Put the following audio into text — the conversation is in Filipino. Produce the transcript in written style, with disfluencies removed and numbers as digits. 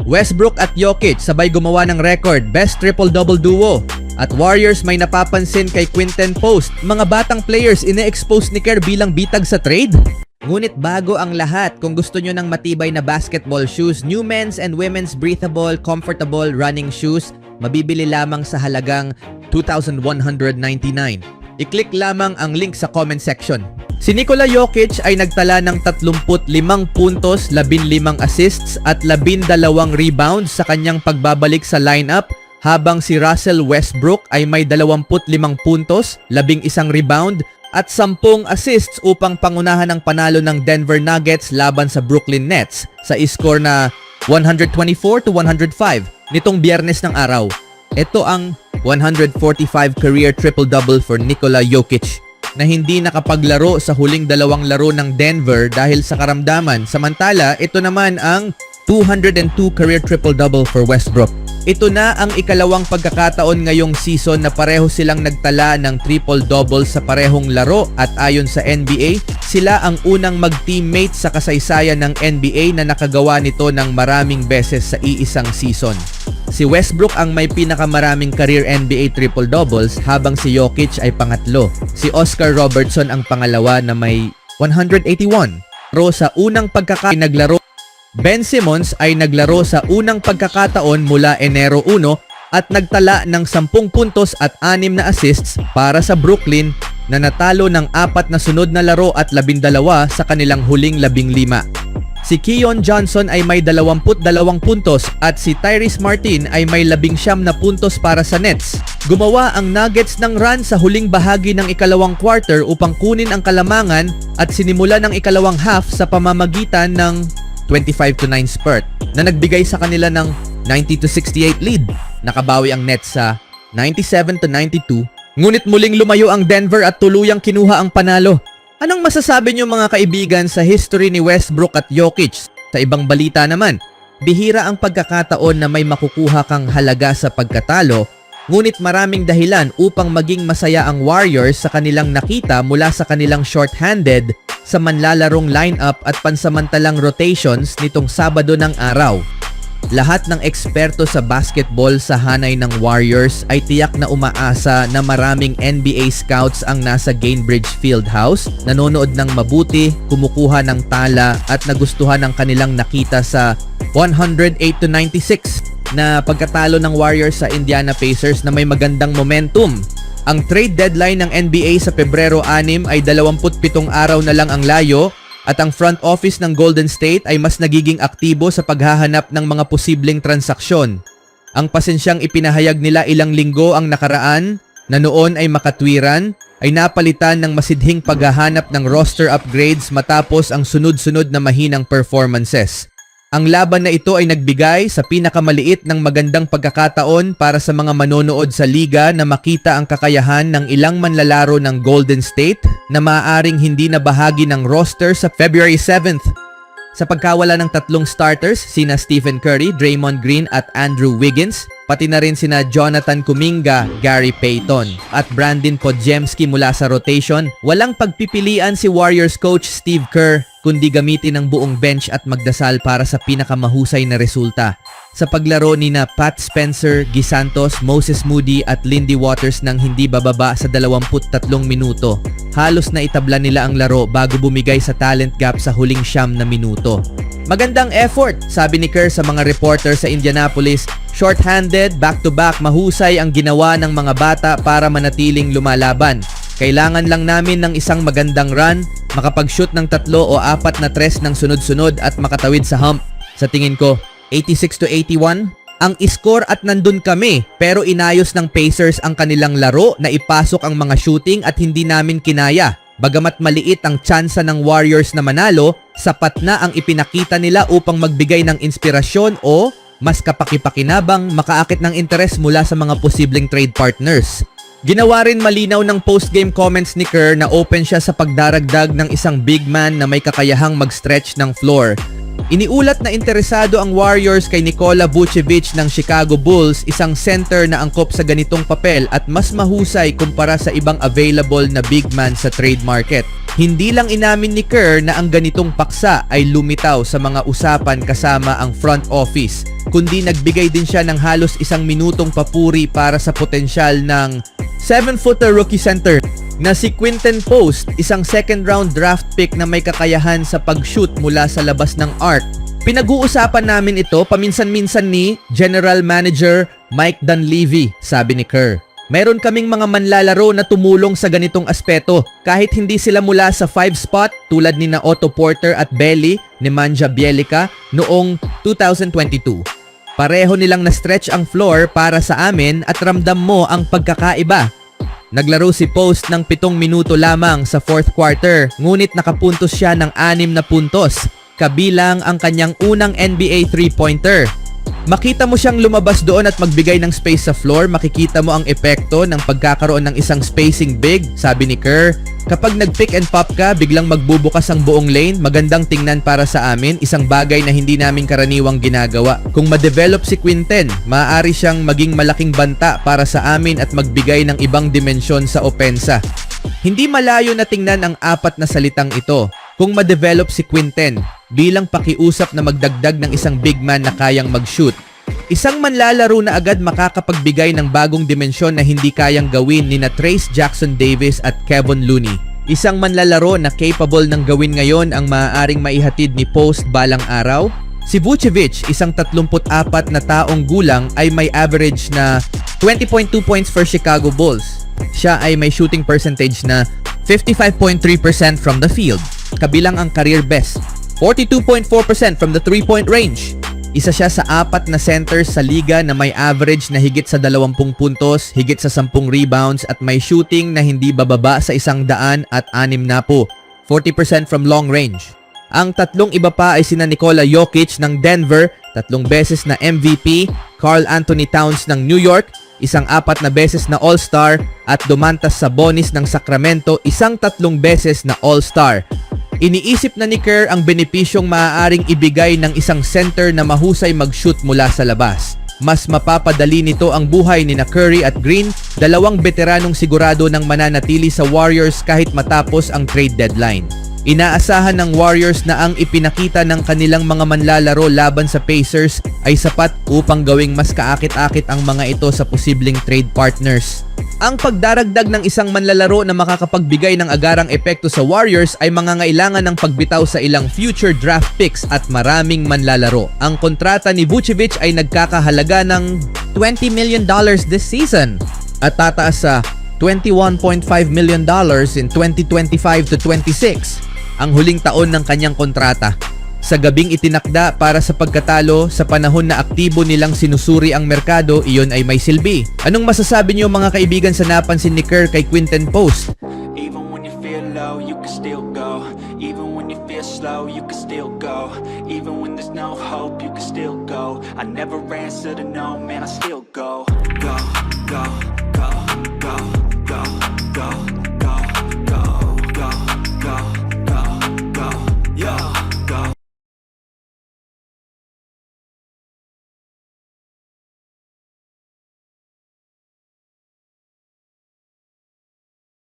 Westbrook at Jokic sabay gumawa ng record, best triple-double duo. At Warriors may napapansin kay Quinten Post, mga batang players ine-expose ni Kerr bilang bitag sa trade? Ngunit bago ang lahat, kung gusto nyo ng matibay na basketball shoes, new men's and women's breathable, comfortable running shoes, mabibili lamang sa halagang $2,199. I-click lamang ang link sa comment section. Si Nikola Jokic ay nagtala ng 35 puntos, 15 assists at 12 rebounds sa kanyang pagbabalik sa lineup, habang si Russell Westbrook ay may 25 puntos, 11 rebound at 10 assists upang pangunahan ang panalo ng Denver Nuggets laban sa Brooklyn Nets sa score na 124-105 nitong Biyernes ng araw. Ito ang 145 career triple-double for Nikola Jokic na hindi nakapaglaro sa huling dalawang laro ng Denver dahil sa karamdaman. Samantala, ito naman ang 202 career triple-double for Westbrook. Ito na ang ikalawang pagkakataon ngayong season na pareho silang nagtala ng triple-double sa parehong laro at ayon sa NBA, sila ang unang mag-teammate sa kasaysayan ng NBA na nakagawa nito ng maraming beses sa iisang season. Si Westbrook ang may pinakamaraming career NBA triple-doubles habang si Jokic ay pangatlo. Si Oscar Robertson ang pangalawa na may 181. Pero sa unang naglaro, Ben Simmons ay naglaro sa unang pagkakataon mula Enero 1 at nagtala ng 10 puntos at 6 na assists para sa Brooklyn na natalo ng 4 na sunod na laro at 12 sa kanilang huling 15. Si Keon Johnson ay may 22 puntos at si Tyrese Martin ay may 19 na puntos para sa Nets. Gumawa ang Nuggets ng run sa huling bahagi ng ikalawang quarter upang kunin ang kalamangan at sinimula ng ikalawang half sa pamamagitan ng 25-9 spurt na nagbigay sa kanila ng 90-68 lead. Nakabawi ang Nets sa 97-92. Ngunit muling lumayo ang Denver at tuluyang kinuha ang panalo. Anong masasabi niyo mga kaibigan sa history ni Westbrook at Jokic? Sa ibang balita naman, bihira ang pagkakataon na may makukuha kang halaga sa pagkatalo, ngunit maraming dahilan upang maging masaya ang Warriors sa kanilang nakita mula sa kanilang short-handed sa manlalarong lineup at pansamantalang rotations nitong Sabado ng araw. Lahat ng eksperto sa basketball sa hanay ng Warriors ay tiyak na umaasa na maraming NBA scouts ang nasa Gainbridge Fieldhouse, nanonood ng mabuti, kumukuha ng tala at nagustuhan ang kanilang nakita sa 108-96 na pagkatalo ng Warriors sa Indiana Pacers na may magandang momentum. Ang trade deadline ng NBA sa Pebrero 6 ay 27 araw na lang ang layo at ang front office ng Golden State ay mas nagiging aktibo sa paghahanap ng mga posibleng transaksyon. Ang pasensyang ipinahayag nila ilang linggo ang nakaraan na noon ay makatwiran ay napalitan ng masidhing paghahanap ng roster upgrades matapos ang sunod-sunod na mahinang performances. Ang laban na ito ay nagbigay sa pinakamaliit ng magandang pagkakataon para sa mga manonood sa liga na makita ang kakayahan ng ilang manlalaro ng Golden State na maaaring hindi na bahagi ng roster sa February 7th. Sa pagkawala ng 3 starters, sina Stephen Curry, Draymond Green at Andrew Wiggins, pati na rin sina Jonathan Kuminga, Gary Payton at Brandon Podziemski mula sa rotation, walang pagpipilian si Warriors coach Steve Kerr kundi gamitin ang buong bench at magdasal para sa pinakamahusay na resulta. Sa paglaro ni na Pat Spencer, Guy Santos, Moses Moody at Lindy Waters nang hindi bababa sa 23 minuto. Halos na itabla nila ang laro bago bumigay sa talent gap sa huling 9 na minuto. Magandang effort, sabi ni Kerr sa mga reporter sa Indianapolis. Short-handed, back-to-back, mahusay ang ginawa ng mga bata para manatiling lumalaban. Kailangan lang namin ng isang magandang run, makapag-shoot ng 3 o 4 na tres ng sunod-sunod at makatawid sa hump. Sa tingin ko, 86-81 ang score at nandun kami, pero inayos ng Pacers ang kanilang laro na ipasok ang mga shooting at hindi namin kinaya. Bagamat maliit ang tsansa ng Warriors na manalo, sapat na ang ipinakita nila upang magbigay ng inspirasyon o mas kapakipakinabang makaakit ng interes mula sa mga posibleng trade partners. Ginawa rin malinaw ng post-game comments ni Kerr na open siya sa pagdaragdag ng isang big man na may kakayahang mag-stretch ng floor. Iniulat na interesado ang Warriors kay Nikola Vucevic ng Chicago Bulls, isang center na angkop sa ganitong papel at mas mahusay kumpara sa ibang available na big man sa trade market. Hindi lang inamin ni Kerr na ang ganitong paksa ay lumitaw sa mga usapan kasama ang front office, kundi nagbigay din siya ng halos 1 minutong papuri para sa potensyal ng 7-footer rookie center na si Quinten Post, isang second round draft pick na may kakayahan sa pag-shoot mula sa labas ng arc. Pinag-uusapan namin ito paminsan-minsan ni General Manager Mike Dunleavy, sabi ni Kerr. Meron kaming mga manlalaro na tumulong sa ganitong aspeto kahit hindi sila mula sa 5 spot tulad ni na Otto Porter at Belly ni Manja Bielica noong 2022. Pareho nilang na-stretch ang floor para sa amin at ramdam mo ang pagkakaiba. Naglaro si Post ng 7 minuto lamang sa 4th quarter, ngunit nakapuntos siya ng 6 na puntos, kabilang ang kanyang unang NBA 3-pointer. Makita mo siyang lumabas doon at magbigay ng space sa floor, makikita mo ang epekto ng pagkakaroon ng isang spacing big, sabi ni Kerr. Kapag nag-pick and pop ka, biglang magbubukas ang buong lane, magandang tingnan para sa amin, isang bagay na hindi namin karaniwang ginagawa. Kung ma-develop si Quinten, maaari siyang maging malaking banta para sa amin at magbigay ng ibang dimensyon sa opensa. Hindi malayo na tingnan ang 4 na salitang ito. Kung ma-develop si Quinten, bilang pakiusap na magdagdag ng isang big man na kayang mag-shoot. Isang manlalaro na agad makakapagbigay ng bagong dimensyon na hindi kayang gawin ni na Trayce Jackson-Davis at Kevon Looney. Isang manlalaro na capable ng gawin ngayon ang maaaring maihatid ni Post balang araw. Si Vucevic, isang 34 na taong gulang, ay may average na 20.2 points for Chicago Bulls. Siya ay may shooting percentage na 55.3% from the field, kabilang ang career best, 42.4% from the 3-point range. Isa siya sa 4 na centers sa liga na may average na higit sa 20 puntos, higit sa 10 rebounds at may shooting na hindi bababa sa 100 at 6 na po, 40% from long range. Ang 3 iba pa ay sina Nikola Jokic ng Denver, 3 beses na MVP, Karl Anthony Towns ng New York, isang 4 na beses na All-Star at Domantas Sabonis ng Sacramento, isang 3 beses na All-Star. Iniisip na ni Kerr ang benepisyong maaaring ibigay ng isang center na mahusay mag-shoot mula sa labas. Mas mapapadali nito ang buhay ni na Curry at Green, 2 veteranong sigurado ng mananatili sa Warriors kahit matapos ang trade deadline. Inaasahan ng Warriors na ang ipinakita ng kanilang mga manlalaro laban sa Pacers ay sapat upang gawing mas kaakit-akit ang mga ito sa posibleng trade partners. Ang pagdaragdag ng isang manlalaro na makakapagbigay ng agarang epekto sa Warriors ay mangangailangan ng pagbitaw sa ilang future draft picks at maraming manlalaro. Ang kontrata ni Vucevic ay nagkakahalaga ng $20 million this season at tataas sa $21.5 million in 2025 to 26, ang huling taon ng kanyang kontrata. Sa gabing itinakda para sa pagkatalo sa panahon na aktibo nilang sinusuri ang merkado, iyon ay may silbi. Anong masasabi niyo mga kaibigan sa napansin ni Kerr kay Quinten Post? Even when you feel low, you can still go. Even when you feel slow, you can still go. Even when there's no hope, you can still go. I never answer to no, man, I still go. Go, go.